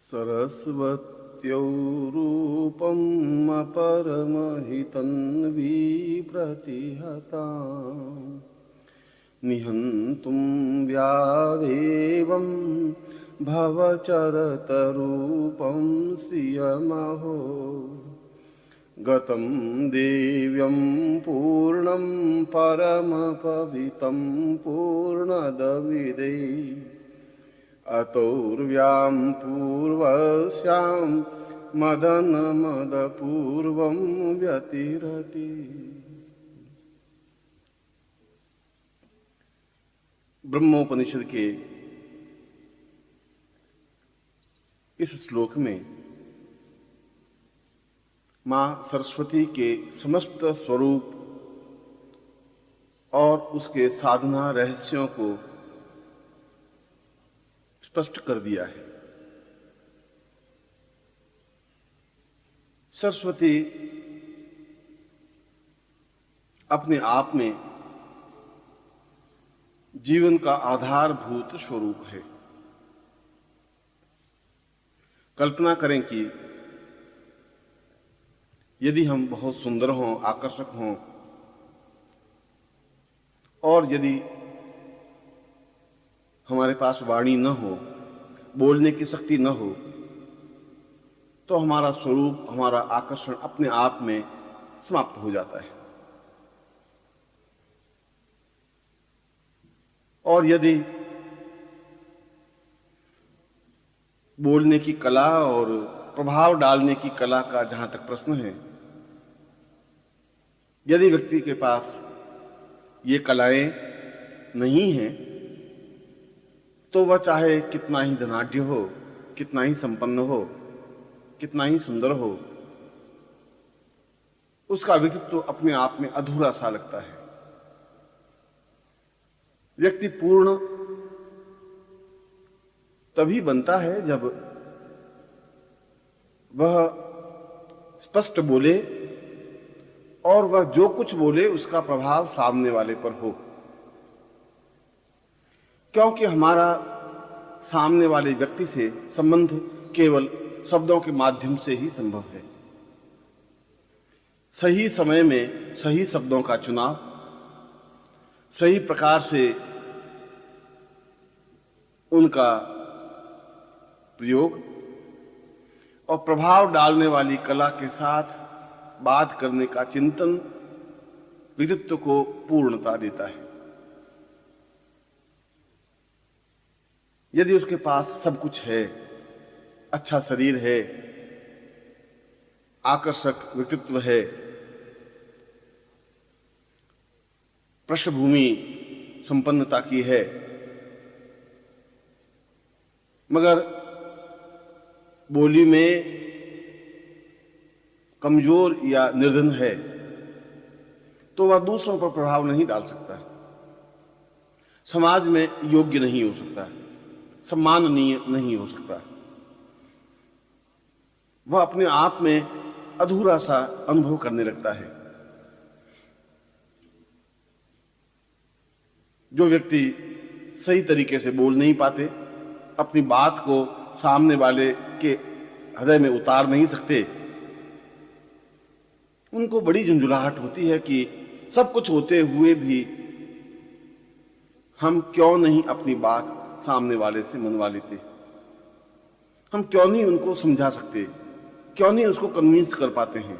सरस्वत्यौ रूपम् अपरमहितं विप्रतिहताम् निहन्तुं व्यादेवं भवचरतरूपं श्रियमहो गतं देव्यं पूर्णं परमपवितं पूर्णदविदे अतोर्व्यां पूर्वस्यां मदनमदपूर्वं व्यतिरति। ब्रह्मोपनिषद के इस श्लोक में मां सरस्वती के समस्त स्वरूप और उसके साधना रहस्यों को स्पष्ट कर दिया है। सरस्वती अपने आप में जीवन का आधारभूत स्वरूप है। कल्पना करें कि यदि हम बहुत सुंदर हों, आकर्षक हों और यदि हमारे पास वाणी न हो, बोलने की शक्ति न हो, तो हमारा स्वरूप, हमारा आकर्षण अपने आप में समाप्त हो जाता है। और यदि बोलने की कला और प्रभाव डालने की कला का जहां तक प्रश्न है, यदि व्यक्ति के पास ये कलाएं नहीं हैं, तो वह चाहे कितना ही धनाढ्य हो, कितना ही संपन्न हो, कितना ही सुंदर हो, उसका व्यक्तित्व अपने आप में अधूरा सा लगता है। व्यक्ति पूर्ण तभी बनता है जब वह स्पष्ट बोले और वह जो कुछ बोले उसका प्रभाव सामने वाले पर हो, क्योंकि हमारा सामने वाले व्यक्ति से संबंध केवल शब्दों के माध्यम से ही संभव है। सही समय में सही शब्दों का चुनाव, सही प्रकार से उनका प्रयोग और प्रभाव डालने वाली कला के साथ बात करने का चिंतन व्यक्तित्व को पूर्णता देता है। यदि उसके पास सब कुछ है, अच्छा शरीर है, आकर्षक व्यक्तित्व है, पृष्ठभूमि संपन्नता की है, मगर बोली में कमजोर या निर्धन है, तो वह दूसरों पर प्रभाव नहीं डाल सकता, समाज में योग्य नहीं हो सकता, सम्माननीय नहीं हो सकता। वह अपने आप में अधूरा सा अनुभव करने लगता है। जो व्यक्ति सही तरीके से बोल नहीं पाते, अपनी बात को सामने वाले के हृदय में उतार नहीं सकते, उनको बड़ी झंझुलाहट होती है कि सब कुछ होते हुए भी हम क्यों नहीं अपनी बात सामने वाले से मनवा लेते, हम क्यों नहीं उनको समझा सकते, क्यों नहीं उसको कन्विंस कर पाते हैं।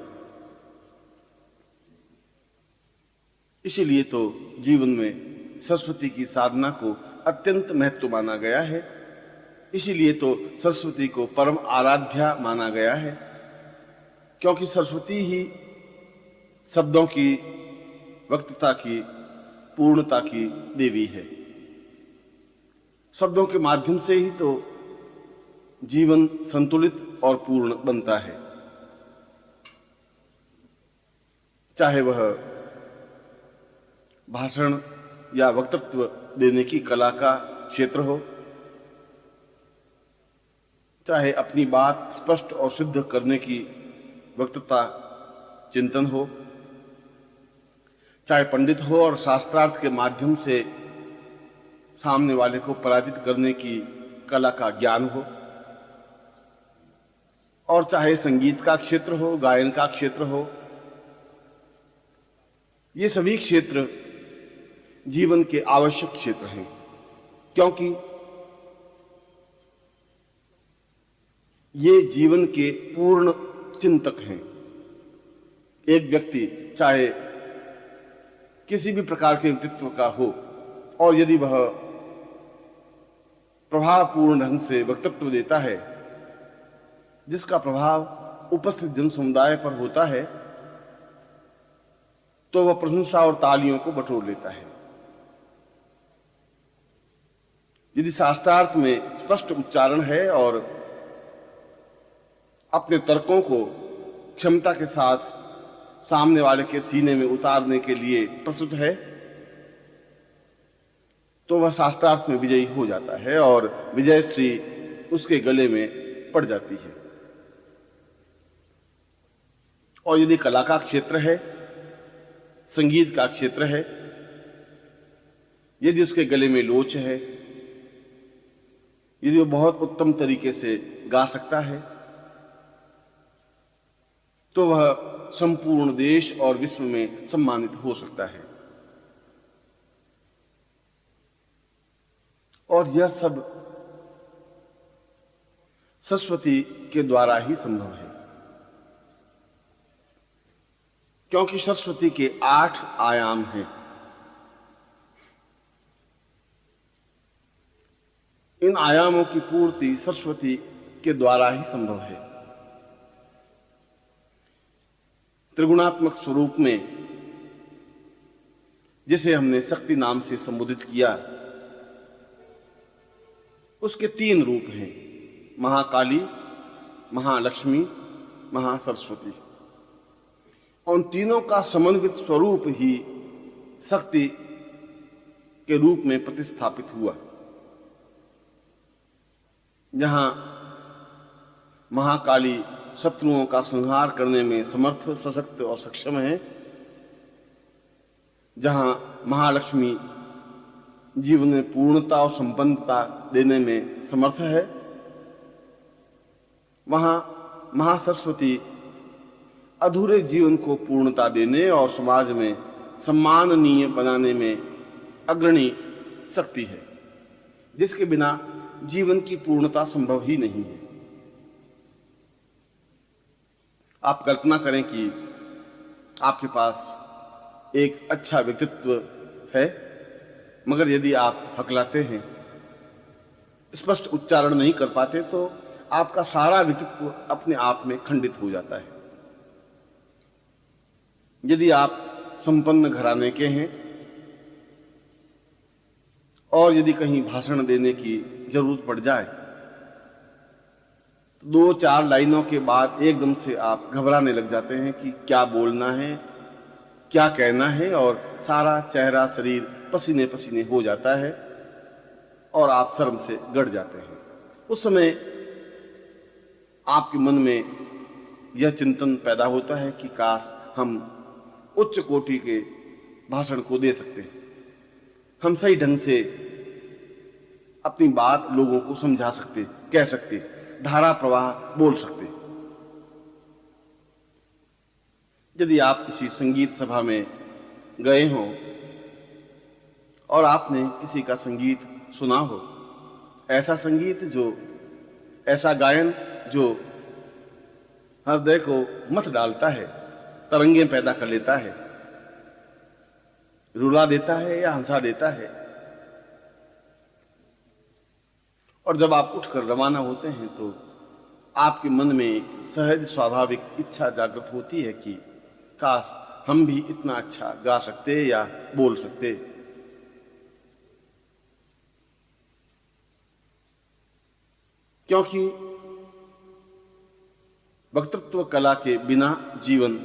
इसीलिए तो जीवन में सरस्वती की साधना को अत्यंत महत्व माना गया है। इसीलिए तो सरस्वती को परम आराध्या माना गया है, क्योंकि सरस्वती ही शब्दों की वक्तता की, पूर्णता की देवी है। शब्दों के माध्यम से ही तो जीवन संतुलित और पूर्ण बनता है। चाहे वह भाषण या वक्तृत्व देने की कला का क्षेत्र हो, चाहे अपनी बात स्पष्ट और सिद्ध करने की वक्तृता चिंतन हो, चाहे पंडित हो और शास्त्रार्थ के माध्यम से सामने वाले को पराजित करने की कला का ज्ञान हो, और चाहे संगीत का क्षेत्र हो, गायन का क्षेत्र हो, ये सभी क्षेत्र जीवन के आवश्यक क्षेत्र हैं, क्योंकि ये जीवन के पूर्ण चिंतक हैं। एक व्यक्ति चाहे किसी भी प्रकार के व्यक्तित्व का हो, और यदि वह प्रभावपूर्ण ढंग से वक्तव्य देता है जिसका प्रभाव उपस्थित जन समुदाय पर होता है, तो वह प्रशंसा और तालियों को बटोर लेता है। यदि शास्त्रार्थ में स्पष्ट उच्चारण है और अपने तर्कों को क्षमता के साथ सामने वाले के सीने में उतारने के लिए प्रस्तुत है, तो वह शास्त्रार्थ में विजयी हो जाता है और विजयश्री उसके गले में पड़ जाती है। और यदि कला का क्षेत्र है, संगीत का क्षेत्र है, यदि उसके गले में लोच है, यदि वो बहुत उत्तम तरीके से गा सकता है, तो वह संपूर्ण देश और विश्व में सम्मानित हो सकता है। और यह सब सरस्वती के द्वारा ही संभव है, क्योंकि सरस्वती के 8 आयाम हैं। इन आयामों की पूर्ति सरस्वती के द्वारा ही संभव है। त्रिगुणात्मक स्वरूप में, जिसे हमने शक्ति नाम से संबोधित किया, उसके 3 रूप हैं, महाकाली, महालक्ष्मी, महासरस्वती। उन तीनों का समन्वित स्वरूप ही शक्ति के रूप में प्रतिस्थापित हुआ। जहां महाकाली शत्रुओं का संहार करने में समर्थ, सशक्त और सक्षम है, जहां महालक्ष्मी जीवन में पूर्णता और संपन्नता देने में समर्थ है, वहां महासरस्वती अधूरे जीवन को पूर्णता देने और समाज में सम्माननीय बनाने में अग्रणी शक्ति है, जिसके बिना जीवन की पूर्णता संभव ही नहीं है। आप कल्पना करें कि आपके पास एक अच्छा व्यक्तित्व है, मगर यदि आप हकलाते हैं, स्पष्ट उच्चारण नहीं कर पाते, तो आपका सारा व्यक्तित्व अपने आप में खंडित हो जाता है। यदि आप संपन्न घराने के हैं और यदि कहीं भाषण देने की जरूरत पड़ जाए, तो 2-4 लाइनों के बाद एकदम से आप घबराने लग जाते हैं कि क्या बोलना है, क्या कहना है, और सारा चेहरा, शरीर पसीने पसीने हो जाता है और आप शर्म से गड़ जाते हैं। उस समय आपके मन में यह चिंतन पैदा होता है कि काश हम उच्च कोटि के भाषण को दे सकते हैं, हम सही ढंग से अपनी बात लोगों को समझा सकते, कह सकते, धारा प्रवाह बोल सकते। यदि आप किसी संगीत सभा में गए हों और आपने किसी का संगीत सुना हो, ऐसा संगीत ऐसा गायन जो हृदय को मथ डालता है, तरंगें पैदा कर लेता है, रुला देता है या हंसा देता है, और जब आप उठकर रवाना होते हैं तो आपके मन में एक सहज स्वाभाविक इच्छा जागृत होती है कि काश हम भी इतना अच्छा गा सकते या बोल सकते। क्योंकि वक्तृत्व कला के बिना जीवन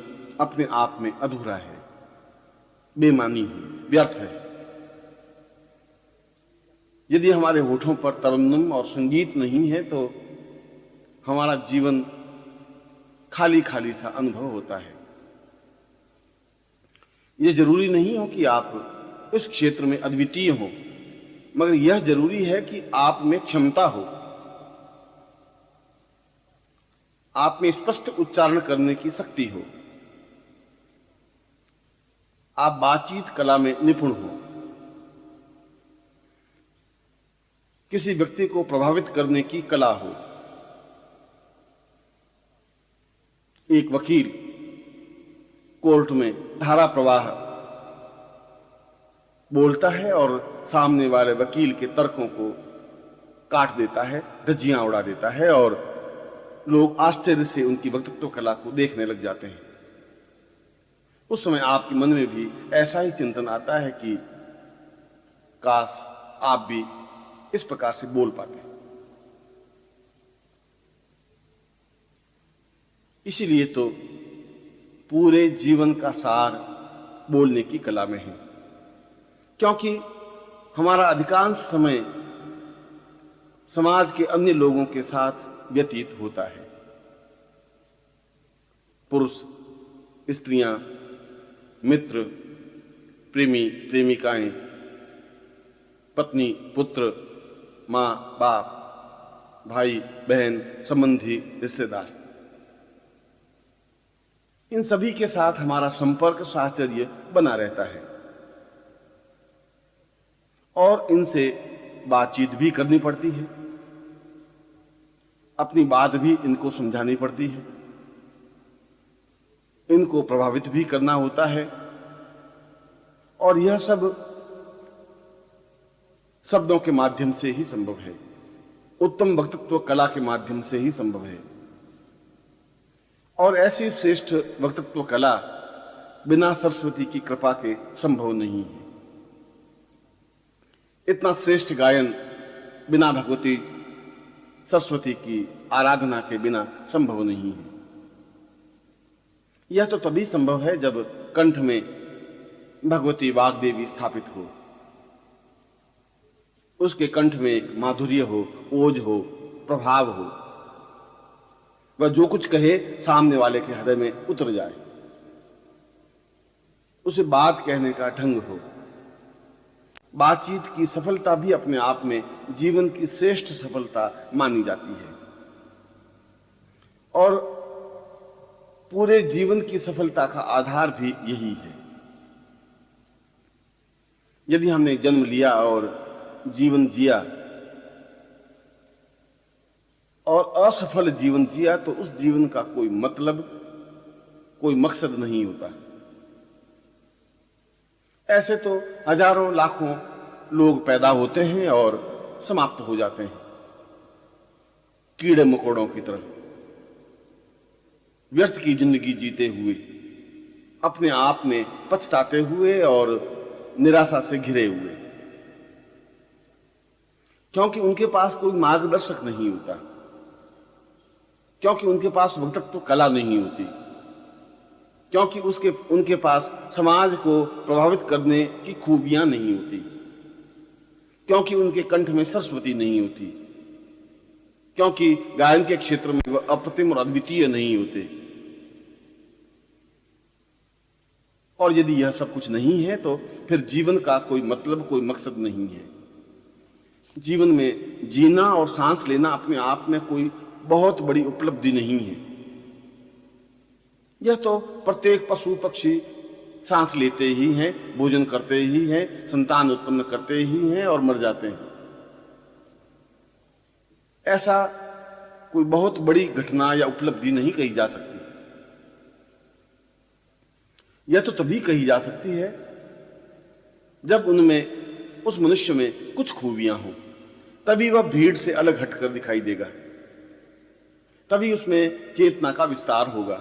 अपने आप में अधूरा है, बेमानी है, व्यर्थ है। यदि हमारे होठों पर तरन्नुम और संगीत नहीं है तो हमारा जीवन खाली खाली सा अनुभव होता है। यह जरूरी नहीं हो कि आप इस क्षेत्र में अद्वितीय हो, मगर यह जरूरी है कि आप में क्षमता हो। आप में स्पष्ट उच्चारण करने की शक्ति हो, आप बातचीत कला में निपुण हो, किसी व्यक्ति को प्रभावित करने की कला हो। एक वकील कोर्ट में धारा प्रवाह बोलता है और सामने वाले वकील के तर्कों को काट देता है, धज्जियां उड़ा देता है और लोग आश्चर्य से उनकी वक्तृत्व कला को देखने लग जाते हैं। उस समय आपके मन में भी ऐसा ही चिंतन आता है कि काश आप भी इस प्रकार से बोल पाते। इसीलिए तो पूरे जीवन का सार बोलने की कला में है, क्योंकि हमारा अधिकांश समय समाज के अन्य लोगों के साथ व्यतीत होता है। पुरुष, स्त्रियां, मित्र, प्रेमी, प्रेमिकाएं, पत्नी, पुत्र, मां, बाप, भाई, बहन, संबंधी, रिश्तेदार, इन सभी के साथ हमारा संपर्क, साहचर्य बना रहता है और इनसे बातचीत भी करनी पड़ती है, अपनी बात भी इनको समझानी पड़ती है, इनको प्रभावित भी करना होता है। और यह सब शब्दों के माध्यम से ही संभव है, उत्तम वक्तृत्व कला के माध्यम से ही संभव है। और ऐसी श्रेष्ठ वक्तृत्व कला बिना सरस्वती की कृपा के संभव नहीं है। इतना श्रेष्ठ गायन बिना भगवती सरस्वती की आराधना के बिना संभव नहीं है। यह तो तभी संभव है जब कंठ में भगवती वाग्देवी स्थापित हो, उसके कंठ में एक माधुर्य हो, ओज हो, प्रभाव हो, वह जो कुछ कहे सामने वाले के हृदय में उतर जाए, उसे बात कहने का ढंग हो। बातचीत की सफलता भी अपने आप में जीवन की श्रेष्ठ सफलता मानी जाती है और पूरे जीवन की सफलता का आधार भी यही है। यदि हमने जन्म लिया और जीवन जिया और असफल जीवन जिया तो उस जीवन का कोई मतलब, कोई मकसद नहीं होता। ऐसे तो हजारों लाखों लोग पैदा होते हैं और समाप्त हो जाते हैं, कीड़े मकोड़ों की तरह, व्यर्थ की जिंदगी जीते हुए, अपने आप में पछताते हुए और निराशा से घिरे हुए, क्योंकि उनके पास कोई मार्गदर्शक नहीं होता, क्योंकि उनके पास वक्तृत्व कला नहीं होती, क्योंकि उनके पास समाज को प्रभावित करने की खूबियां नहीं होती, क्योंकि उनके कंठ में सरस्वती नहीं होती, क्योंकि गायन के क्षेत्र में वह अप्रतिम और अद्वितीय नहीं होते। और यदि यह सब कुछ नहीं है तो फिर जीवन का कोई मतलब, कोई मकसद नहीं है। जीवन में जीना और सांस लेना अपने आप में कोई बहुत बड़ी उपलब्धि नहीं है। यह तो प्रत्येक पशु पक्षी सांस लेते ही हैं, भोजन करते ही हैं, संतान उत्पन्न करते ही हैं और मर जाते हैं। ऐसा कोई बहुत बड़ी घटना या उपलब्धि नहीं कही जा सकती। यह तो तभी कही जा सकती है जब उनमें, उस मनुष्य में कुछ खूबियां हों, तभी वह भीड़ से अलग हटकर दिखाई देगा, तभी उसमें चेतना का विस्तार होगा,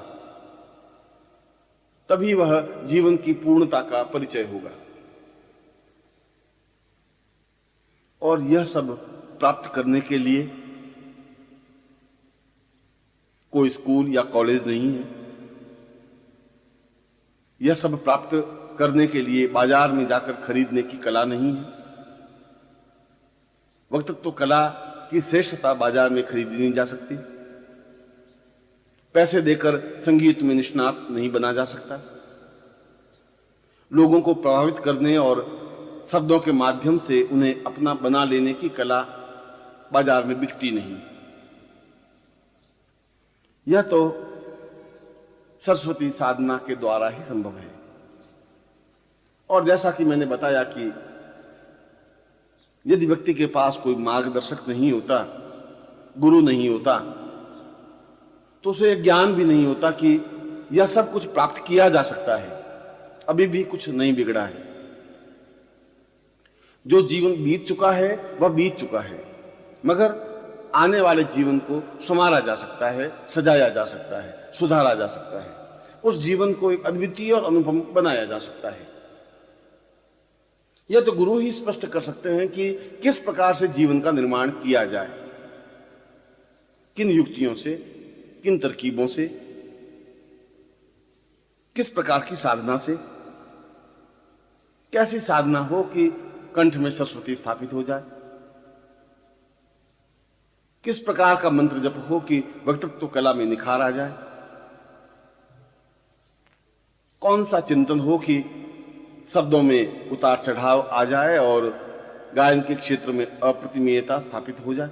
तभी वह जीवन की पूर्णता का परिचय होगा। और यह सब प्राप्त करने के लिए कोई स्कूल या कॉलेज नहीं है। यह सब प्राप्त करने के लिए बाजार में जाकर खरीदने की कला नहीं है। वक्तृत्व कला की श्रेष्ठता बाजार में खरीदी नहीं जा सकती। पैसे देकर संगीत में निष्णात नहीं बना जा सकता। लोगों को प्रभावित करने और शब्दों के माध्यम से उन्हें अपना बना लेने की कला बाजार में बिकती नहीं। यह तो सरस्वती साधना के द्वारा ही संभव है। और जैसा कि मैंने बताया कि यदि व्यक्ति के पास कोई मार्गदर्शक नहीं होता, गुरु नहीं होता, तो उसे ज्ञान भी नहीं होता कि यह सब कुछ प्राप्त किया जा सकता है, अभी भी कुछ नहीं बिगड़ा है। जो जीवन बीत चुका है वह बीत चुका है, मगर आने वाले जीवन को संवारा जा सकता है, सजाया जा सकता है, सुधारा जा सकता है, उस जीवन को एक अद्वितीय और अनुपम बनाया जा सकता है। यह तो गुरु ही स्पष्ट कर सकते हैं कि किस प्रकार से जीवन का निर्माण किया जाए, किन युक्तियों से, किन तरकीबों से, किस प्रकार की साधना से, कैसी साधना हो कि कंठ में सरस्वती स्थापित हो जाए, किस प्रकार का मंत्र जप हो कि वक्तृत्व कला में निखार आ जाए, कौन सा चिंतन हो कि शब्दों में उतार चढ़ाव आ जाए और गायन के क्षेत्र में अप्रतिमेयता स्थापित हो जाए।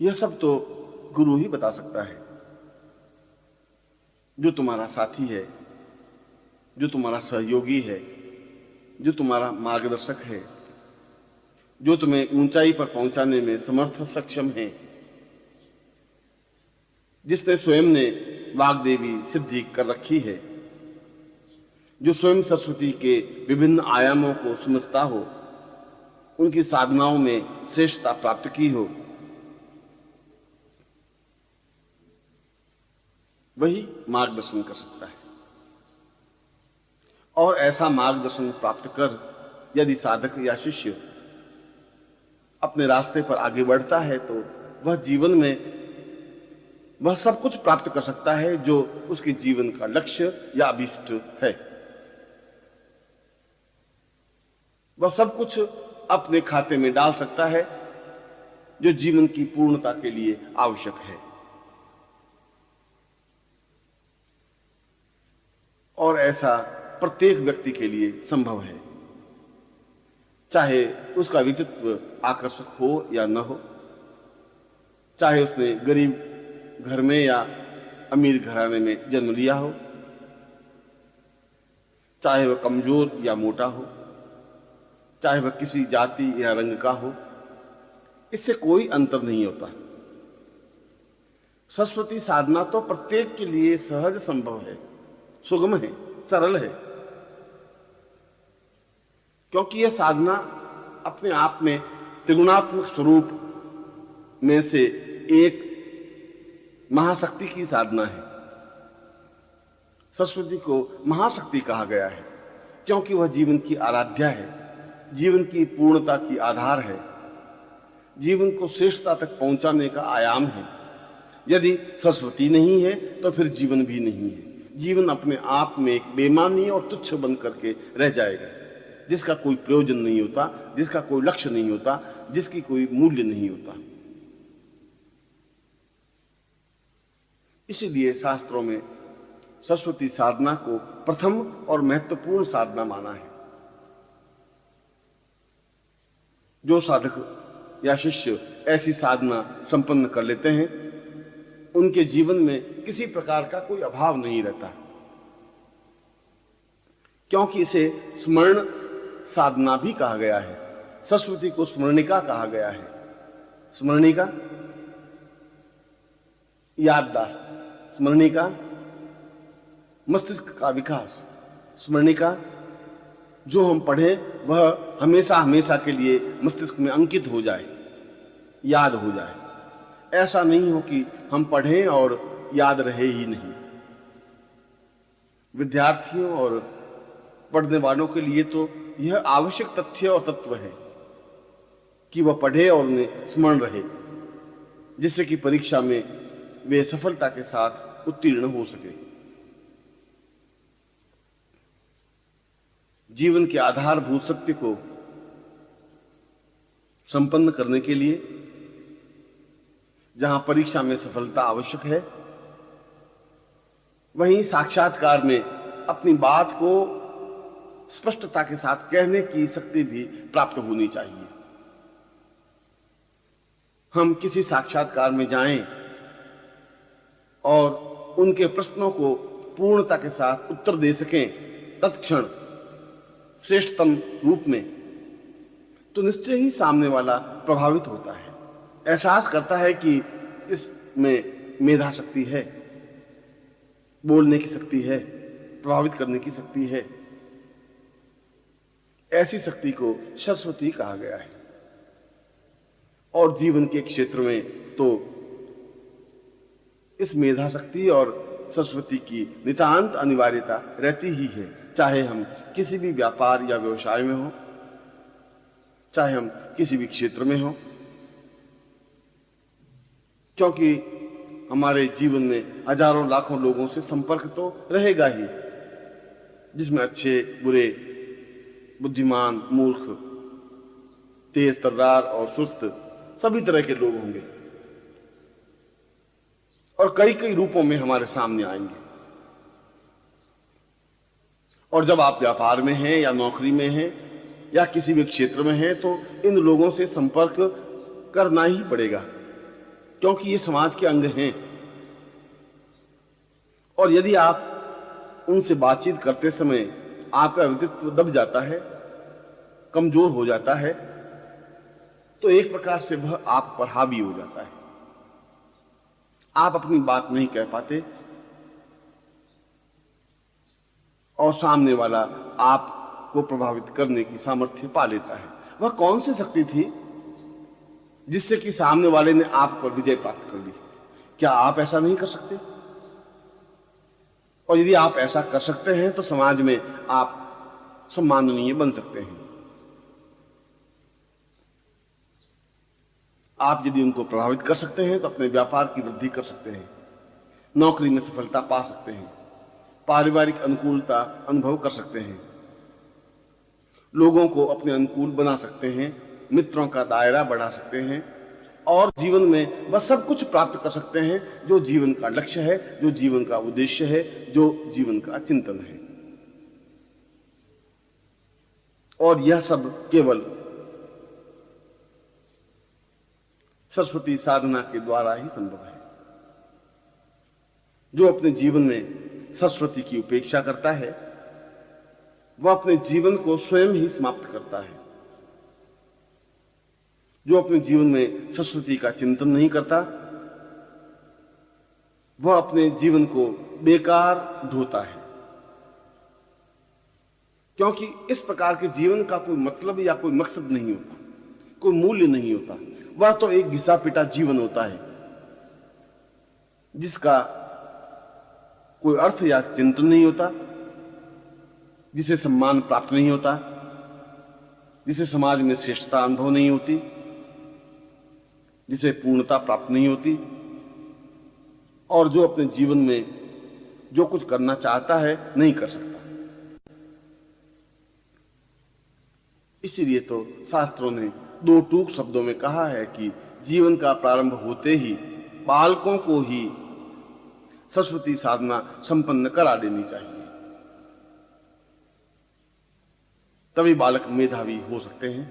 यह सब तो गुरु ही बता सकता है। जो तुम्हारा साथी है, जो तुम्हारा सहयोगी है, जो तुम्हारा मार्गदर्शक है, जो तुम्हें ऊंचाई पर पहुंचाने में समर्थ सक्षम है, जिसने स्वयं ने वाग्देवी सिद्धि कर रखी है, जो स्वयं सरस्वती के विभिन्न आयामों को समझता हो, उनकी साधनाओं में श्रेष्ठता प्राप्त की हो, वही मार्गदर्शन कर सकता है। और ऐसा मार्गदर्शन प्राप्त कर यदि साधक या शिष्य अपने रास्ते पर आगे बढ़ता है तो वह जीवन में वह सब कुछ प्राप्त कर सकता है जो उसके जीवन का लक्ष्य या अभीष्ट है। वह सब कुछ अपने खाते में डाल सकता है जो जीवन की पूर्णता के लिए आवश्यक है। और ऐसा प्रत्येक व्यक्ति के लिए संभव है, चाहे उसका व्यक्तित्व आकर्षक हो या न हो, चाहे उसने गरीब घर में या अमीर घराने में जन्म लिया हो, चाहे वह कमजोर या मोटा हो, चाहे वह किसी जाति या रंग का हो, इससे कोई अंतर नहीं होता। सरस्वती साधना तो प्रत्येक के लिए सहज संभव है, सुगम है, सरल है, क्योंकि यह साधना अपने आप में त्रिगुणात्मक स्वरूप में से एक महाशक्ति की साधना है। सरस्वती को महाशक्ति कहा गया है क्योंकि वह जीवन की आराध्या है, जीवन की पूर्णता की आधार है, जीवन को श्रेष्ठता तक पहुंचाने का आयाम है। यदि सरस्वती नहीं है तो फिर जीवन भी नहीं है। जीवन अपने आप में एक बेमानी और तुच्छ बन करके रह जाएगा, जिसका कोई प्रयोजन नहीं होता, जिसका कोई लक्ष्य नहीं होता, जिसकी कोई मूल्य नहीं होता। इसीलिए शास्त्रों में सरस्वती साधना को प्रथम और महत्वपूर्ण साधना माना है। जो साधक या शिष्य ऐसी साधना संपन्न कर लेते हैं, उनके जीवन में किसी प्रकार का कोई अभाव नहीं रहता, क्योंकि इसे स्मरण साधना भी कहा गया है। सरस्वती को स्मरणिका कहा गया है। स्मरणिका याददाश्त, स्मरणिका मस्तिष्क का विकास, स्मरणिका जो हम पढ़ें वह हमेशा हमेशा के लिए मस्तिष्क में अंकित हो जाए, याद हो जाए। ऐसा नहीं हो कि हम पढ़ें और याद रहे ही नहीं। विद्यार्थियों और पढ़ने वालों के लिए तो यह आवश्यक तथ्य और तत्व है कि वह पढ़े और उन्हें स्मरण रहे, जिससे कि परीक्षा में वे सफलता के साथ उत्तीर्ण हो सके। जीवन के आधारभूत सत्य को संपन्न करने के लिए जहां परीक्षा में सफलता आवश्यक है, वहीं साक्षात्कार में अपनी बात को स्पष्टता के साथ कहने की शक्ति भी प्राप्त होनी चाहिए। हम किसी साक्षात्कार में जाएं और उनके प्रश्नों को पूर्णता के साथ उत्तर दे सकें तत्क्षण श्रेष्ठतम रूप में, तो निश्चय ही सामने वाला प्रभावित होता है, एहसास करता है कि इसमें मेधा शक्ति है, बोलने की शक्ति है, प्रभावित करने की शक्ति है। ऐसी शक्ति को सरस्वती कहा गया है। और जीवन के क्षेत्र में तो इस मेधा शक्ति और सरस्वती की नितांत अनिवार्यता रहती ही है, चाहे हम किसी भी व्यापार या व्यवसाय में हो, चाहे हम किसी भी क्षेत्र में हो, क्योंकि हमारे जीवन में हजारों लाखों लोगों से संपर्क तो रहेगा ही, जिसमें अच्छे बुरे, बुद्धिमान मूर्ख, तेज तर्रार और सुस्त सभी तरह के लोग होंगे और कई कई रूपों में हमारे सामने आएंगे। और जब आप व्यापार में हैं या नौकरी में हैं या किसी भी क्षेत्र में हैं, तो इन लोगों से संपर्क करना ही पड़ेगा, क्योंकि ये समाज के अंग हैं। और यदि आप उनसे बातचीत करते समय आपका व्यक्तित्व दब जाता है, कमजोर हो जाता है, तो एक प्रकार से वह आप पर हावी हो जाता है। आप अपनी बात नहीं कह पाते और सामने वाला आपको प्रभावित करने की सामर्थ्य पा लेता है। वह कौन सी शक्ति थी जिससे कि सामने वाले ने आप पर विजय प्राप्त कर ली? क्या आप ऐसा नहीं कर सकते? और यदि आप ऐसा कर सकते हैं तो समाज में आप सम्माननीय बन सकते हैं। आप यदि उनको प्रभावित कर सकते हैं तो अपने व्यापार की वृद्धि कर सकते हैं, नौकरी में सफलता पा सकते हैं, पारिवारिक अनुकूलता अनुभव कर सकते हैं, लोगों को अपने अनुकूल बना सकते हैं, मित्रों का दायरा बढ़ा सकते हैं और जीवन में वह सब कुछ प्राप्त कर सकते हैं जो जीवन का लक्ष्य है, जो जीवन का उद्देश्य है, जो जीवन का चिंतन है। और यह सब केवल सरस्वती साधना के द्वारा ही संभव है। जो अपने जीवन में सरस्वती की उपेक्षा करता है, वह अपने जीवन को स्वयं ही समाप्त करता है। जो अपने जीवन में सरस्वती का चिंतन नहीं करता, वह अपने जीवन को बेकार ढोता है, क्योंकि इस प्रकार के जीवन का कोई मतलब या कोई मकसद नहीं होता, कोई मूल्य नहीं होता। वह तो एक घिसा पिटा जीवन होता है जिसका कोई अर्थ या चिंतन नहीं होता, जिसे सम्मान प्राप्त नहीं होता, जिसे समाज में श्रेष्ठता अनुभव नहीं होती, जिसे पूर्णता प्राप्त नहीं होती, और जो अपने जीवन में जो कुछ करना चाहता है नहीं कर सकता। इसीलिए तो शास्त्रों ने दो टूक शब्दों में कहा है कि जीवन का प्रारंभ होते ही बालकों को ही सरस्वती साधना संपन्न करा देनी चाहिए, तभी बालक मेधावी हो सकते हैं,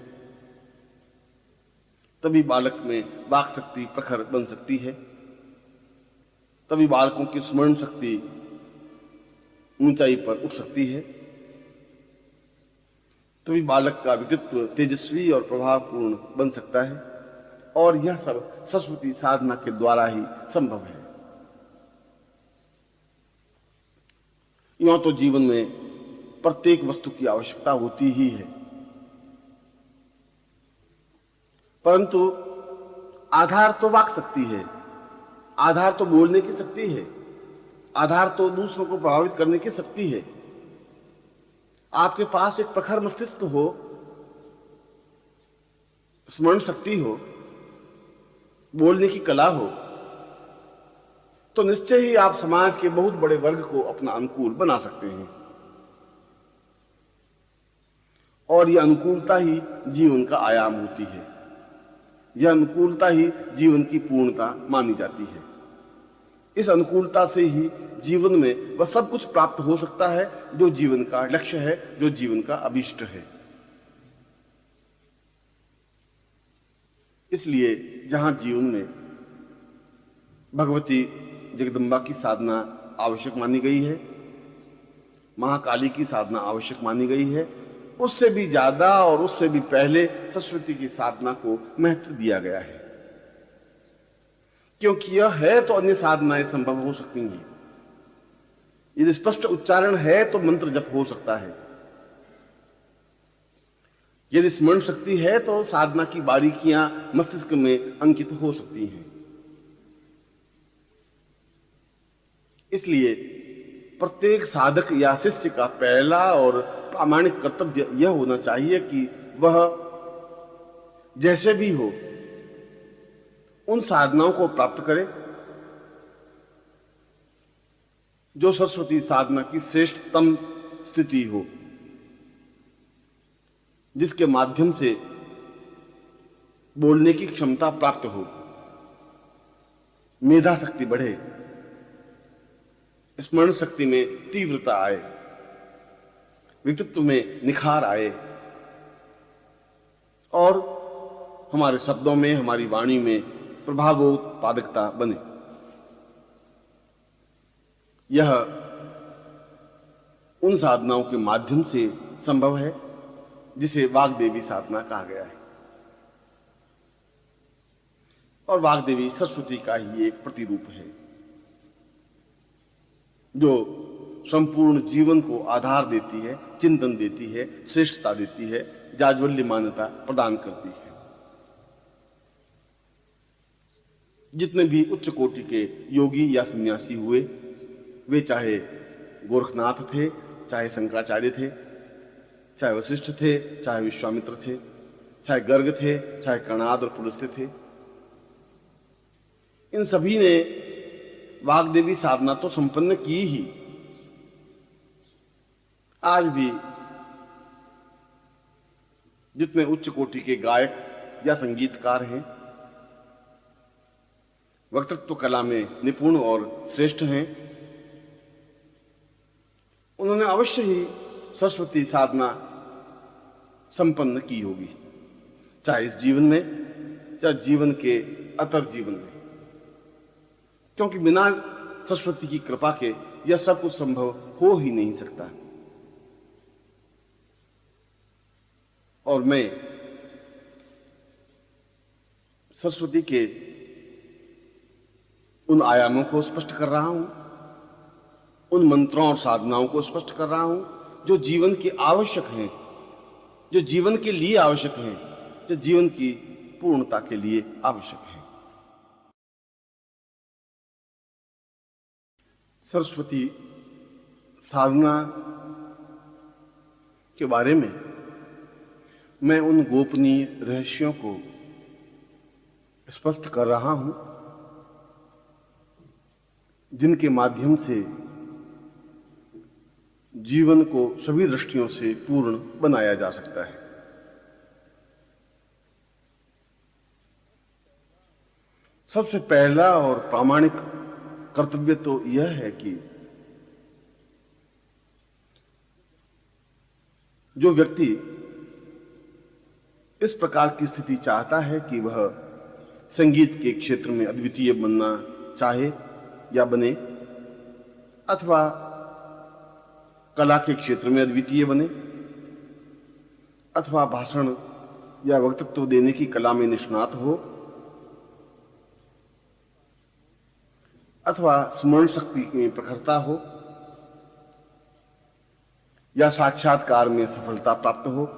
तभी बालक में वाक शक्ति प्रखर बन सकती है, तभी बालकों की स्मरण शक्ति ऊंचाई पर उठ सकती है, तभी बालक का व्यक्तित्व तेजस्वी और प्रभावपूर्ण बन सकता है। और यह सब सरस्वती साधना के द्वारा ही संभव है। यूं तो जीवन में प्रत्येक वस्तु की आवश्यकता होती ही है, परंतु आधार तो वाक शक्ति है, आधार तो बोलने की शक्ति है, आधार तो दूसरों को प्रभावित करने की शक्ति है। आपके पास एक प्रखर मस्तिष्क हो, स्मरण शक्ति हो, बोलने की कला हो, तो निश्चय ही आप समाज के बहुत बड़े वर्ग को अपना अनुकूल बना सकते हैं। और यह अनुकूलता ही जीवन का आयाम होती है, यह अनुकूलता ही जीवन की पूर्णता मानी जाती है। इस अनुकूलता से ही जीवन में वह सब कुछ प्राप्त हो सकता है जो जीवन का लक्ष्य है, जो जीवन का अभीष्ट है। इसलिए जहां जीवन में भगवती जगदम्बा की साधना आवश्यक मानी गई है, महाकाली की साधना आवश्यक मानी गई है। उससे भी ज्यादा और उससे भी पहले सरस्वती की साधना को महत्व दिया गया है, क्योंकि यह है तो अन्य साधनाएं संभव हो सकती हैं। यदि स्पष्ट उच्चारण है तो मंत्र जप हो सकता है, यदि स्मरण शक्ति है तो साधना की बारीकियां मस्तिष्क में अंकित हो सकती हैं। इसलिए प्रत्येक साधक या शिष्य का पहला और प्रामाणिक कर्तव्य यह होना चाहिए कि वह जैसे भी हो उन साधनाओं को प्राप्त करे जो सरस्वती साधना की श्रेष्ठतम स्थिति हो, जिसके माध्यम से बोलने की क्षमता प्राप्त हो, मेधा शक्ति बढ़े, स्मरण शक्ति में तीव्रता आए, व्यक्तित्व में निखार आए और हमारे शब्दों में, हमारी वाणी में प्रभावोत्पादकता बने। यह उन साधनाओं के माध्यम से संभव है जिसे वाग्देवी साधना कहा गया है। और वाग्देवी सरस्वती का ही एक प्रतिरूप है जो संपूर्ण जीवन को आधार देती है, चिंतन देती है, श्रेष्ठता देती है, जाज्वल्य मान्यता प्रदान करती है। जितने भी उच्च कोटि के योगी या सन्यासी हुए, वे चाहे गोरखनाथ थे, चाहे शंकराचार्य थे, चाहे वशिष्ठ थे, चाहे विश्वामित्र थे, चाहे गर्ग थे, चाहे कर्णाद और पुलस्त्य थे, इन सभी ने वाग्देवी साधना तो संपन्न की ही। आज भी जितने उच्च कोटि के गायक या संगीतकार हैं, वक्तृत्व कला में निपुण और श्रेष्ठ हैं, उन्होंने अवश्य ही सरस्वती साधना संपन्न की होगी, चाहे इस जीवन में, चाहे जीवन के अतर जीवन में, क्योंकि बिना सरस्वती की कृपा के यह सब कुछ संभव हो ही नहीं सकता। और मैं सरस्वती के उन आयामों को स्पष्ट कर रहा हूं, उन मंत्रों और साधनाओं को स्पष्ट कर रहा हूं जो जीवन के आवश्यक हैं, जो जीवन के लिए आवश्यक हैं, जो जीवन की पूर्णता के लिए आवश्यक हैं। सरस्वती साधना के बारे में मैं उन गोपनीय रहस्यों को स्पष्ट कर रहा हूं जिनके माध्यम से जीवन को सभी दृष्टियों से पूर्ण बनाया जा सकता है। सबसे पहला और प्रामाणिक कर्तव्य तो यह है कि जो व्यक्ति इस प्रकार की स्थिति चाहता है कि वह संगीत के क्षेत्र में अद्वितीय बनना चाहे या बने, अथवा कला के क्षेत्र में अद्वितीय बने, अथवा भाषण या वक्तृत्व देने की कला में निष्णात हो, अथवा स्मरण शक्ति में प्रखरता हो, या साक्षात्कार में सफलता प्राप्त हो,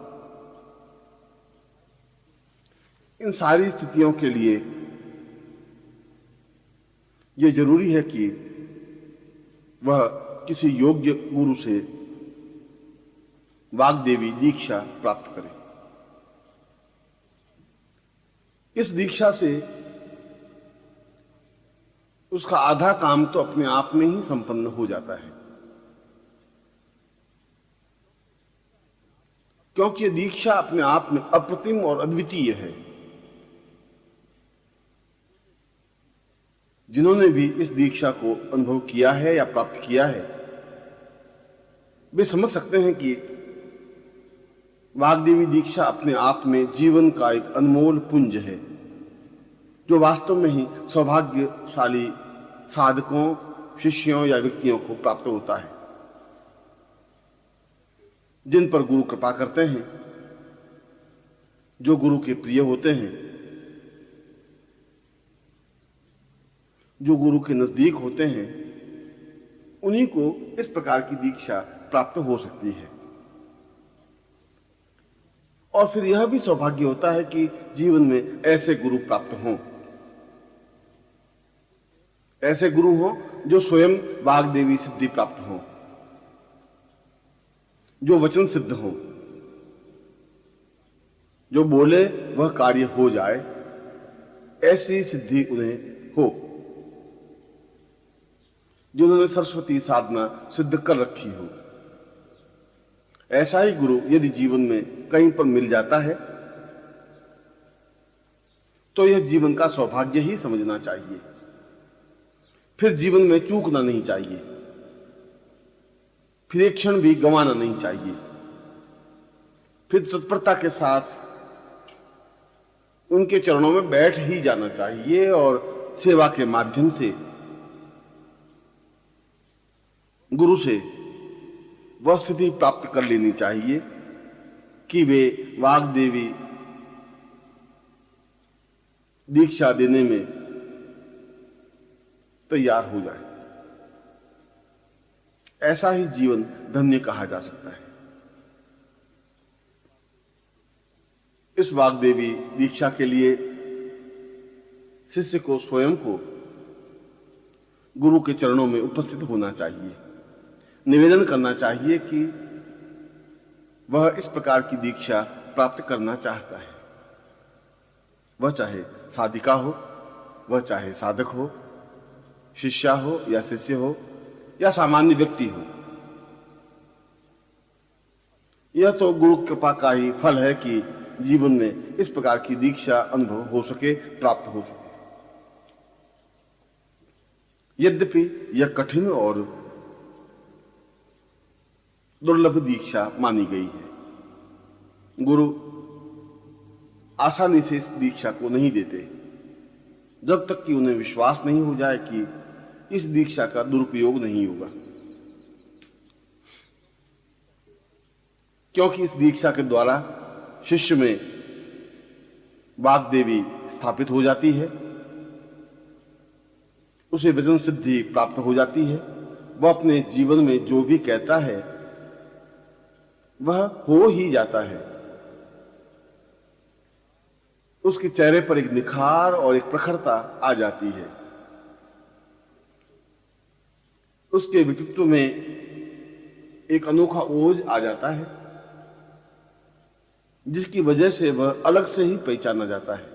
इन सारी स्थितियों के लिए यह जरूरी है कि वह किसी योग्य गुरु से वाग्देवी दीक्षा प्राप्त करे। इस दीक्षा से उसका आधा काम तो अपने आप में ही संपन्न हो जाता है, क्योंकि यह दीक्षा अपने आप में अप्रतिम और अद्वितीय है। जिन्होंने भी इस दीक्षा को अनुभव किया है या प्राप्त किया है, वे समझ सकते हैं कि वाग्देवी दीक्षा अपने आप में जीवन का एक अनमोल पुंज है, जो वास्तव में ही सौभाग्यशाली साधकों, शिष्यों या व्यक्तियों को प्राप्त होता है जिन पर गुरु कृपा करते हैं, जो गुरु के प्रिय होते हैं, जो गुरु के नजदीक होते हैं, उन्हीं को इस प्रकार की दीक्षा प्राप्त हो सकती है। और फिर यह भी सौभाग्य होता है कि जीवन में ऐसे गुरु प्राप्त हों, ऐसे गुरु हों जो स्वयं वाग्देवी सिद्धि प्राप्त हों, जो वचन सिद्ध हों, जो बोले वह कार्य हो जाए, ऐसी सिद्धि उन्हें हो, जिन्होंने सरस्वती साधना सिद्ध कर रखी हो। ऐसा ही गुरु यदि जीवन में कहीं पर मिल जाता है तो यह जीवन का सौभाग्य ही समझना चाहिए। फिर जीवन में चूकना नहीं चाहिए, फिर एक क्षण भी गंवाना नहीं चाहिए, फिर तत्परता के साथ उनके चरणों में बैठ ही जाना चाहिए और सेवा के माध्यम से गुरु से वह स्थिति प्राप्त कर लेनी चाहिए कि वे वाग्देवी दीक्षा देने में तैयार हो जाए। ऐसा ही जीवन धन्य कहा जा सकता है। इस वाग्देवी दीक्षा के लिए शिष्य को स्वयं को गुरु के चरणों में उपस्थित होना चाहिए, निवेदन करना चाहिए कि वह इस प्रकार की दीक्षा प्राप्त करना चाहता है। वह चाहे साधिका हो, वह चाहे साधक हो, शिष्या हो या शिष्य हो या सामान्य व्यक्ति हो। यह तो गुरु कृपा का ही फल है कि जीवन में इस प्रकार की दीक्षा अनुभव हो सके, प्राप्त हो सके। यद्यपि यह कठिन और दुर्लभ दीक्षा मानी गई है। गुरु आसानी से इस दीक्षा को नहीं देते जब तक कि उन्हें विश्वास नहीं हो जाए कि इस दीक्षा का दुरुपयोग नहीं होगा, क्योंकि इस दीक्षा के द्वारा शिष्य में वाग्देवी स्थापित हो जाती है, उसे वचन सिद्धि प्राप्त हो जाती है। वह अपने जीवन में जो भी कहता है वह हो ही जाता है। उसके चेहरे पर एक निखार और एक प्रखरता आ जाती है। उसके व्यक्तित्व में एक अनोखा ओज आ जाता है, जिसकी वजह से वह अलग से ही पहचाना जाता है।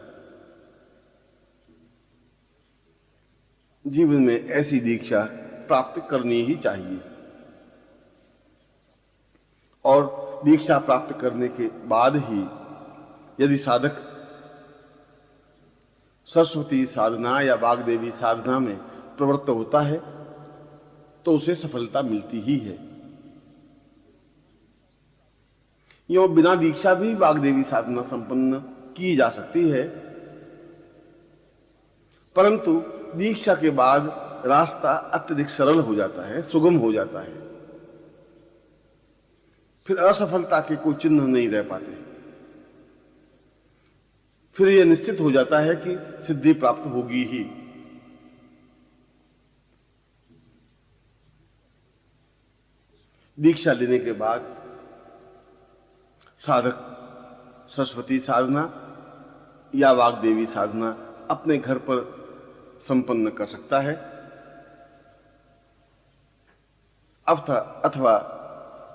जीवन में ऐसी दीक्षा प्राप्त करनी ही चाहिए और दीक्षा प्राप्त करने के बाद ही यदि साधक सरस्वती साधना या वाग्देवी साधना में प्रवृत्त होता है तो उसे सफलता मिलती ही है। यो बिना दीक्षा भी वाग्देवी साधना संपन्न की जा सकती है, परंतु दीक्षा के बाद रास्ता अत्यधिक सरल हो जाता है, सुगम हो जाता है। फिर असफलता के कोई चिन्ह नहीं रह पाते। फिर यह निश्चित हो जाता है कि सिद्धि प्राप्त होगी ही। दीक्षा लेने के बाद साधक सरस्वती साधना या वाग्देवी साधना अपने घर पर संपन्न कर सकता है अथवा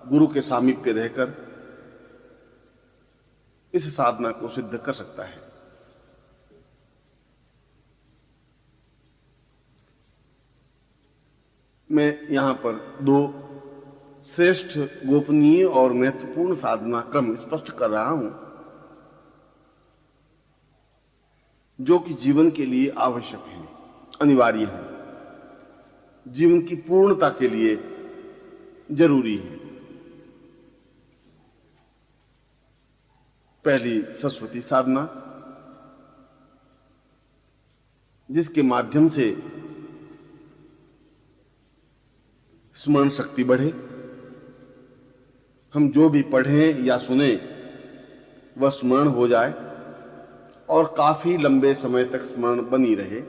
गुरु के सामीप्य रहकर इस साधना को सिद्ध कर सकता है। मैं यहां पर दो श्रेष्ठ, गोपनीय और महत्वपूर्ण साधना क्रम स्पष्ट कर रहा हूं जो कि जीवन के लिए आवश्यक है, अनिवार्य है, जीवन की पूर्णता के लिए जरूरी है। पहली सरस्वती साधना, जिसके माध्यम से स्मरण शक्ति बढ़े, हम जो भी पढ़ें या सुने वह स्मरण हो जाए और काफी लंबे समय तक स्मरण बनी रहे।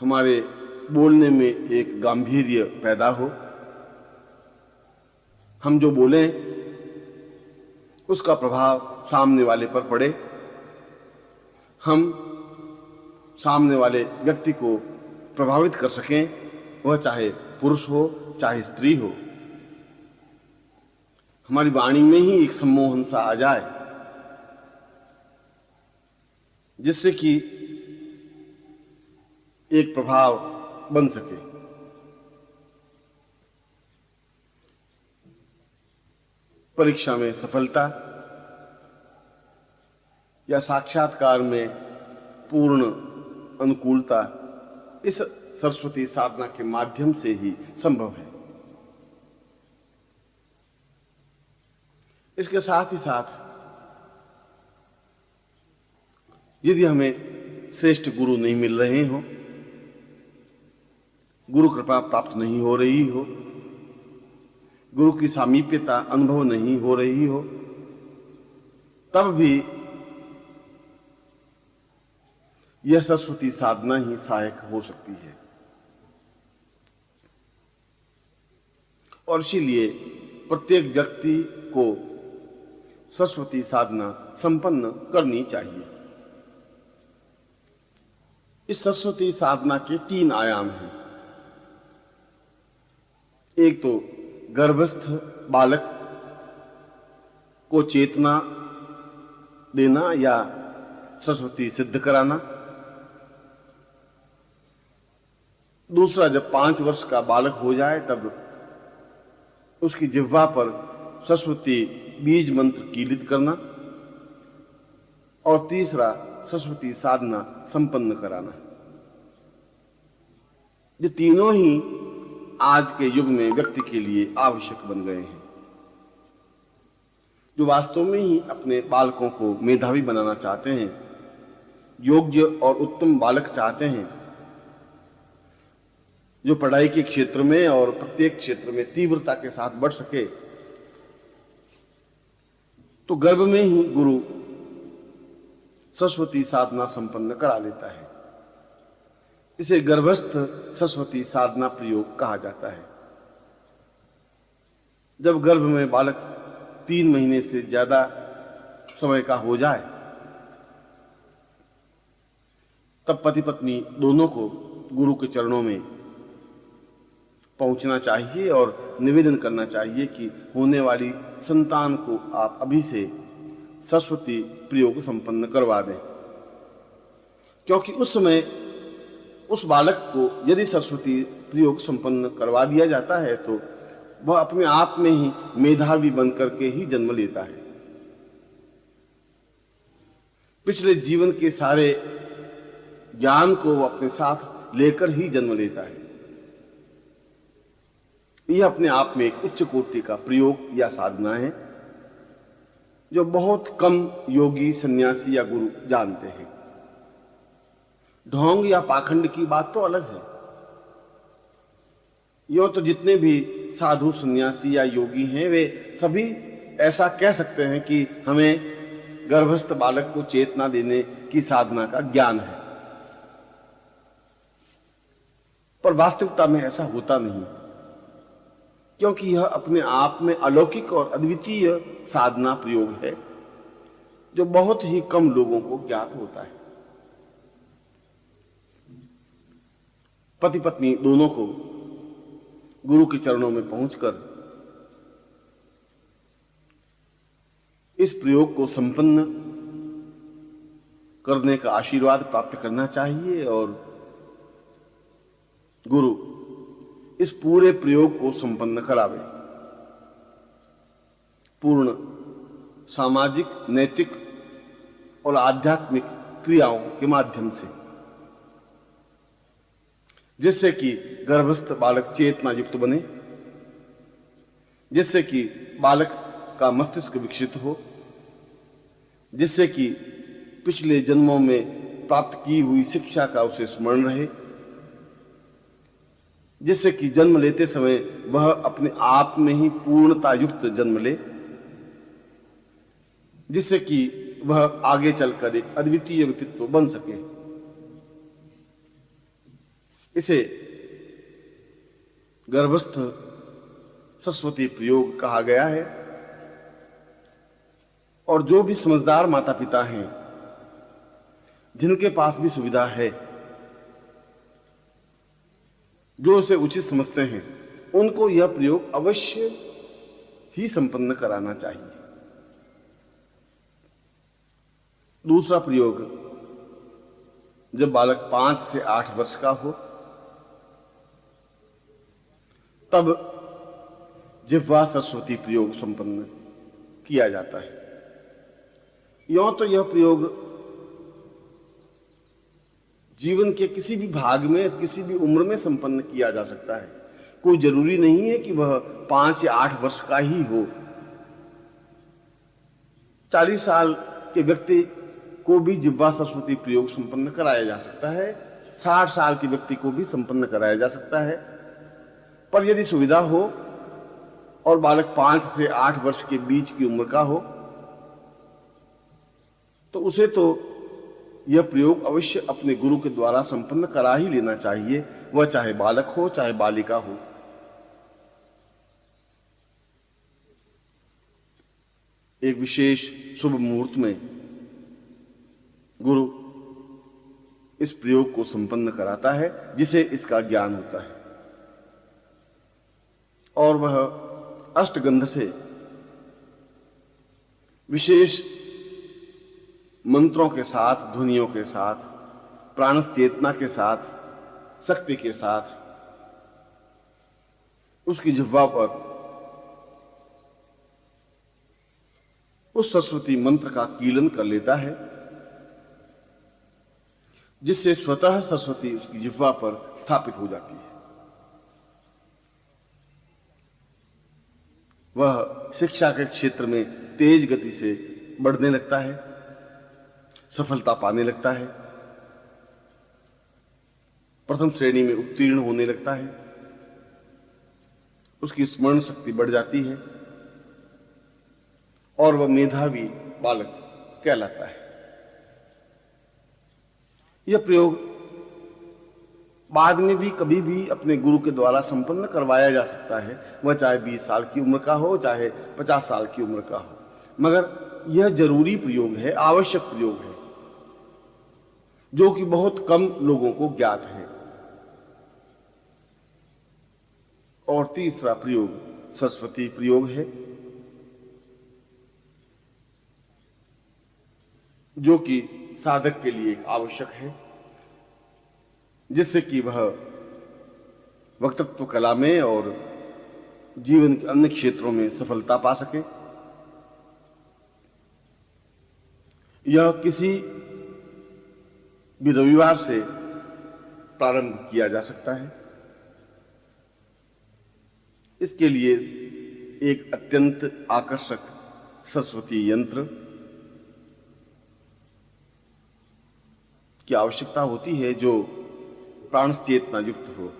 हमारे बोलने में एक गांभीर्य पैदा हो, हम जो बोलें उसका प्रभाव सामने वाले पर पड़े, हम सामने वाले व्यक्ति को प्रभावित कर सकें, वह चाहे पुरुष हो चाहे स्त्री हो। हमारी वाणी में ही एक सम्मोहन सा आ जाए जिससे कि एक प्रभाव बन सके। परीक्षा में सफलता या साक्षात्कार में पूर्ण अनुकूलता इस सरस्वती साधना के माध्यम से ही संभव है। इसके साथ ही साथ यदि हमें श्रेष्ठ गुरु नहीं मिल रहे हो, गुरु कृपा प्राप्त नहीं हो रही हो, गुरु की सामीप्यता अनुभव नहीं हो रही हो, तब भी यह सरस्वती साधना ही सहायक हो सकती है। और इसीलिए प्रत्येक व्यक्ति को सरस्वती साधना संपन्न करनी चाहिए। इस सरस्वती साधना के 3 आयाम हैं। एक तो गर्भस्थ बालक को चेतना देना या सरस्वती सिद्ध कराना। दूसरा, जब 5 वर्ष का बालक हो जाए तब उसकी जिह्वा पर सरस्वती बीज मंत्र कीलित करना। और तीसरा, सरस्वती साधना संपन्न कराना। ये तीनों ही आज के युग में व्यक्ति के लिए आवश्यक बन गए हैं। जो वास्तव में ही अपने बालकों को मेधावी बनाना चाहते हैं, योग्य और उत्तम बालक चाहते हैं, जो पढ़ाई के क्षेत्र में और प्रत्येक क्षेत्र में तीव्रता के साथ बढ़ सके, तो गर्भ में ही गुरु सरस्वती साधना संपन्न करा लेता है। इसे गर्भस्थ सरस्वती साधना प्रयोग कहा जाता है। जब गर्भ में बालक 3 महीने से ज्यादा समय का हो जाए, तब पति पत्नी दोनों को गुरु के चरणों में पहुंचना चाहिए और निवेदन करना चाहिए कि होने वाली संतान को आप अभी से सरस्वती प्रयोग संपन्न करवा दें। क्योंकि उस समय उस बालक को यदि सरस्वती प्रयोग संपन्न करवा दिया जाता है तो वह अपने आप में ही मेधावी बनकर के ही जन्म लेता है। पिछले जीवन के सारे ज्ञान को वह अपने साथ लेकर ही जन्म लेता है। यह अपने आप में एक उच्च कोटि का प्रयोग या साधना है जो बहुत कम योगी, सन्यासी या गुरु जानते हैं। ढोंग या पाखंड की बात तो अलग है। यूं तो जितने भी साधु, सन्यासी या योगी हैं, वे सभी ऐसा कह सकते हैं कि हमें गर्भस्थ बालक को चेतना देने की साधना का ज्ञान है, पर वास्तविकता में ऐसा होता नहीं, क्योंकि यह अपने आप में अलौकिक और अद्वितीय साधना प्रयोग है जो बहुत ही कम लोगों को ज्ञात होता है। पति पत्नी दोनों को गुरु के चरणों में पहुंचकर इस प्रयोग को संपन्न करने का आशीर्वाद प्राप्त करना चाहिए और गुरु इस पूरे प्रयोग को संपन्न करावे। पूर्ण सामाजिक, नैतिक और आध्यात्मिक क्रियाओं के माध्यम से, जिससे कि गर्भस्थ बालक चेतना युक्त बने, जिससे कि बालक का मस्तिष्क विकसित हो, जिससे कि पिछले जन्मों में प्राप्त की हुई शिक्षा का उसे स्मरण रहे, जिससे कि जन्म लेते समय वह अपने आप में ही पूर्णता युक्त जन्म ले, जिससे कि वह आगे चलकर एक अद्वितीय व्यक्तित्व बन सके। इसे गर्भस्थ सरस्वती प्रयोग कहा गया है। और जो भी समझदार माता पिता हैं, जिनके पास भी सुविधा है, जो उसे उचित समझते हैं, उनको यह प्रयोग अवश्य ही संपन्न कराना चाहिए। दूसरा प्रयोग, जब बालक 5 से 8 वर्ष का हो, तब जिह्वा सरस्वती प्रयोग संपन्न किया जाता है। यों तो यह प्रयोग जीवन के किसी भी भाग में, किसी भी उम्र में संपन्न किया जा सकता है। कोई जरूरी नहीं है कि वह 5 या 8 वर्ष का ही हो। 40 साल के व्यक्ति को भी जिह्वा सरस्वती प्रयोग संपन्न कराया जा सकता है, 60 साल के व्यक्ति को भी संपन्न कराया जा सकता है। पर यदि सुविधा हो और बालक 5 से 8 वर्ष के बीच की उम्र का हो, तो उसे तो यह प्रयोग अवश्य अपने गुरु के द्वारा संपन्न करा ही लेना चाहिए, वह चाहे बालक हो चाहे बालिका हो। एक विशेष शुभ मुहूर्त में गुरु इस प्रयोग को संपन्न कराता है, जिसे इसका ज्ञान होता है, और वह अष्टगंध से विशेष मंत्रों के साथ, ध्वनियों के साथ, प्राण चेतना के साथ, शक्ति के साथ उसकी जिह्वा पर उस सरस्वती मंत्र का कीलन कर लेता है, जिससे स्वतः सरस्वती उसकी जिह्वा पर स्थापित हो जाती है। वह शिक्षा के क्षेत्र में तेज गति से बढ़ने लगता है, सफलता पाने लगता है, प्रथम श्रेणी में उत्तीर्ण होने लगता है, उसकी स्मरण शक्ति बढ़ जाती है और वह मेधावी बालक कहलाता है। यह प्रयोग बाद में भी कभी भी अपने गुरु के द्वारा संपन्न करवाया जा सकता है, वह चाहे 20 साल की उम्र का हो, चाहे 50 साल की उम्र का हो, मगर यह जरूरी प्रयोग है, आवश्यक प्रयोग है, जो कि बहुत कम लोगों को ज्ञात है। और तीसरा प्रयोग सरस्वती प्रयोग है, जो कि साधक के लिए आवश्यक है, जिससे कि वह वक्तृत्व कला में और जीवन के अन्य क्षेत्रों में सफलता पा सके। यह किसी भी रविवार से प्रारंभ किया जा सकता है। इसके लिए एक अत्यंत आकर्षक सरस्वती यंत्र की आवश्यकता होती है, जो प्राण चेतना युक्त हो,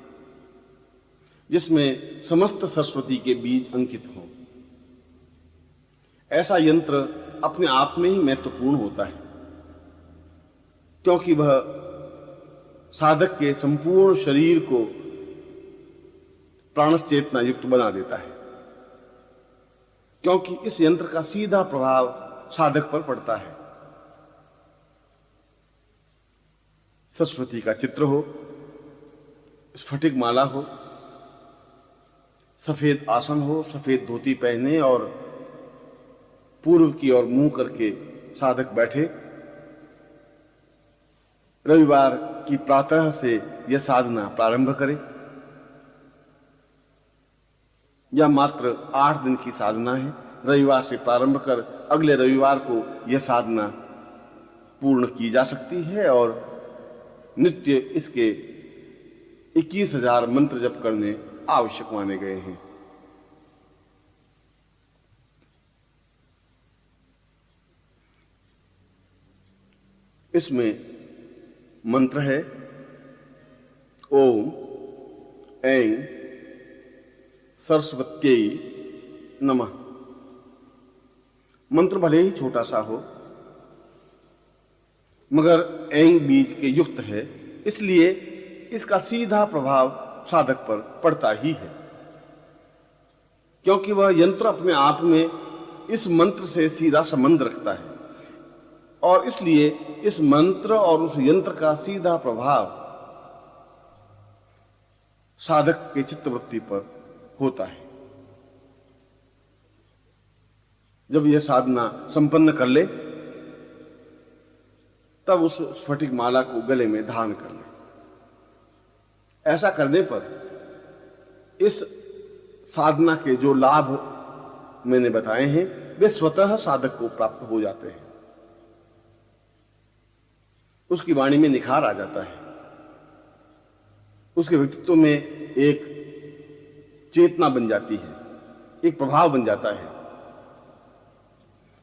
जिसमें समस्त सरस्वती के बीज अंकित हो। ऐसा यंत्र अपने आप में ही महत्वपूर्ण होता है, क्योंकि वह साधक के संपूर्ण शरीर को प्राण चेतना युक्त बना देता है, क्योंकि इस यंत्र का सीधा प्रभाव साधक पर पड़ता है। सरस्वती का चित्र हो, स्फटिक माला हो, सफेद आसन हो, सफेद धोती पहने और पूर्व की ओर मुंह करके साधक बैठे, रविवार की प्रातः से यह साधना प्रारंभ करे, या मात्र 8 दिन की साधना है, रविवार से प्रारंभ कर अगले रविवार को यह साधना पूर्ण की जा सकती है, और नित्य इसके 21,000 मंत्र जप करने आवश्यक माने गए हैं। इसमें मंत्र है ओम ऐं सरस्वत्यै नमः। मंत्र भले ही छोटा सा हो मगर ऐं बीज के युक्त है, इसलिए इसका सीधा प्रभाव साधक पर पड़ता ही है, क्योंकि वह यंत्र अपने आप में इस मंत्र से सीधा संबंध रखता है और इसलिए इस मंत्र और उस यंत्र का सीधा प्रभाव साधक के चित्तवृत्ति पर होता है। जब यह साधना संपन्न कर ले तब उस स्फटिक माला को गले में धारण कर ले। ऐसा करने पर इस साधना के जो लाभ मैंने बताए हैं वे स्वतः साधक को प्राप्त हो जाते हैं। उसकी वाणी में निखार आ जाता है, उसके व्यक्तित्व में एक चेतना बन जाती है, एक प्रभाव बन जाता है।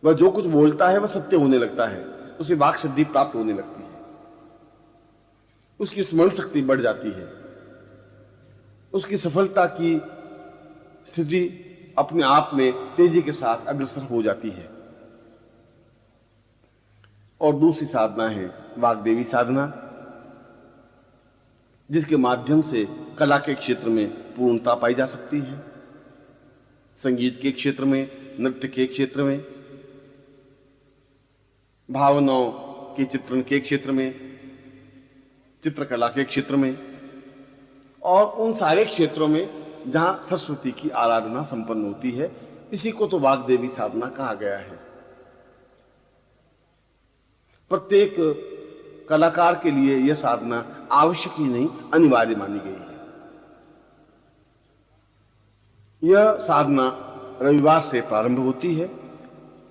वह जो कुछ बोलता है वह सत्य होने लगता है, उसे वाक सिद्धि प्राप्त होने लगती है, उसकी स्मरण शक्ति बढ़ जाती है, उसकी सफलता की स्थिति अपने आप में तेजी के साथ अग्रसर हो जाती है। और दूसरी साधना है वाग्देवी साधना, जिसके माध्यम से कला के क्षेत्र में पूर्णता पाई जा सकती है, संगीत के क्षेत्र में, नृत्य के क्षेत्र में, भावनाओं के चित्रण के क्षेत्र में, चित्रकला के क्षेत्र में और उन सारे क्षेत्रों में जहां सरस्वती की आराधना संपन्न होती है। इसी को तो वाग्देवी साधना कहा गया है। प्रत्येक कलाकार के लिए यह साधना आवश्यक ही नहीं, अनिवार्य मानी गई है। यह साधना रविवार से प्रारंभ होती है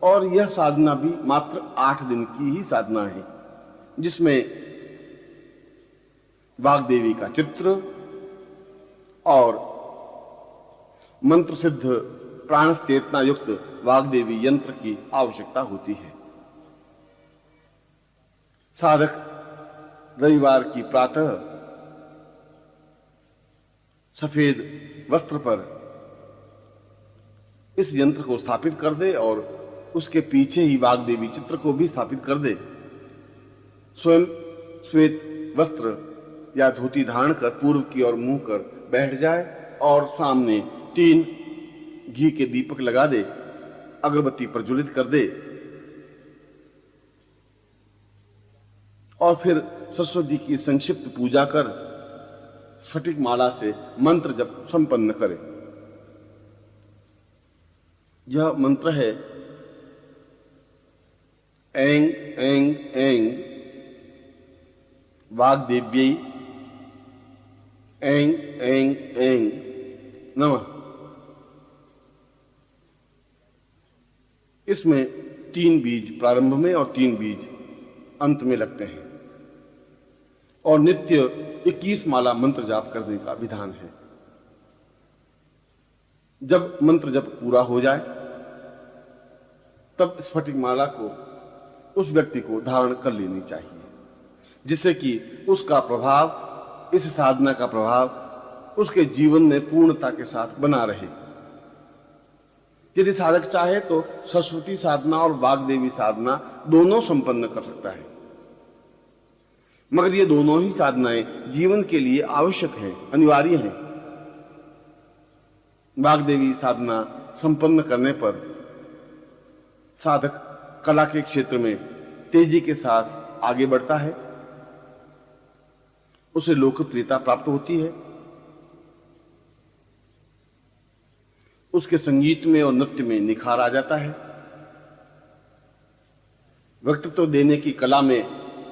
और यह साधना भी मात्र 8 दिन की ही साधना है, जिसमें वाग्देवी का चित्र और मंत्र सिद्ध प्राण चेतना युक्त वाग्देवी यंत्र की आवश्यकता होती है। साधक रविवार की प्रातः सफेद वस्त्र पर इस यंत्र को स्थापित कर दे और उसके पीछे ही वाग्देवी चित्र को भी स्थापित कर दे। स्वयं श्वेत वस्त्र या धोती धारण कर पूर्व की ओर मुंह कर बैठ जाए और सामने 3 घी के दीपक लगा दे, अगरबत्ती प्रज्वलित कर दे और फिर सरस्वती की संक्षिप्त पूजा कर स्फटिक माला से मंत्र जप संपन्न करे। यह मंत्र है ऐं ऐं ऐं वाग्देव्यै ऐं ऐं ऐं नमः। इसमें 3 बीज प्रारंभ में और 3 बीज अंत में लगते हैं और नित्य 21 माला मंत्र जाप करने का विधान है। जब मंत्र जप पूरा हो जाए तब स्फटिक माला को उस व्यक्ति को धारण कर लेनी चाहिए, जिससे कि उसका प्रभाव, इस साधना का प्रभाव उसके जीवन में पूर्णता के साथ बना रहे। यदि साधक चाहे तो सरस्वती साधना और वाग्देवी साधना दोनों संपन्न कर सकता है, मगर ये दोनों ही साधनाएं जीवन के लिए आवश्यक हैं, अनिवार्य हैं। वाग्देवी साधना संपन्न करने पर साधक कला के क्षेत्र में तेजी के साथ आगे बढ़ता है, उसे लोकप्रियता प्राप्त होती है, उसके संगीत में और नृत्य में निखार आ जाता है, व्यक्तित्व देने की कला में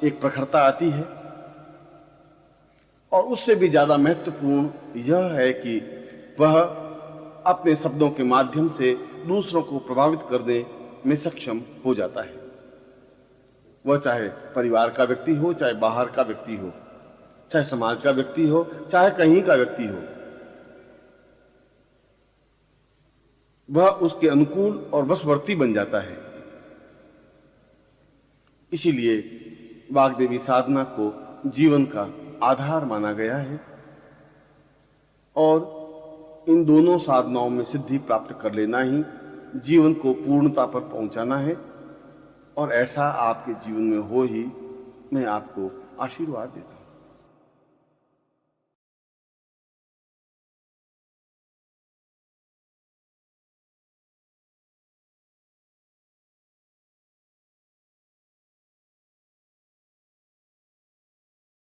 एक प्रखरता आती है और उससे भी ज्यादा महत्वपूर्ण यह है कि वह अपने शब्दों के माध्यम से दूसरों को प्रभावित करने में सक्षम हो जाता है। वह चाहे परिवार का व्यक्ति हो, चाहे बाहर का व्यक्ति हो, चाहे समाज का व्यक्ति हो, चाहे कहीं का व्यक्ति हो, वह उसके अनुकूल और वशवर्ती बन जाता है। इसीलिए वाग्देवी साधना को जीवन का आधार माना गया है और इन दोनों साधनाओं में सिद्धि प्राप्त कर लेना ही जीवन को पूर्णता पर पहुंचाना है और ऐसा आपके जीवन में हो ही मैं आपको आशीर्वाद देता हूं।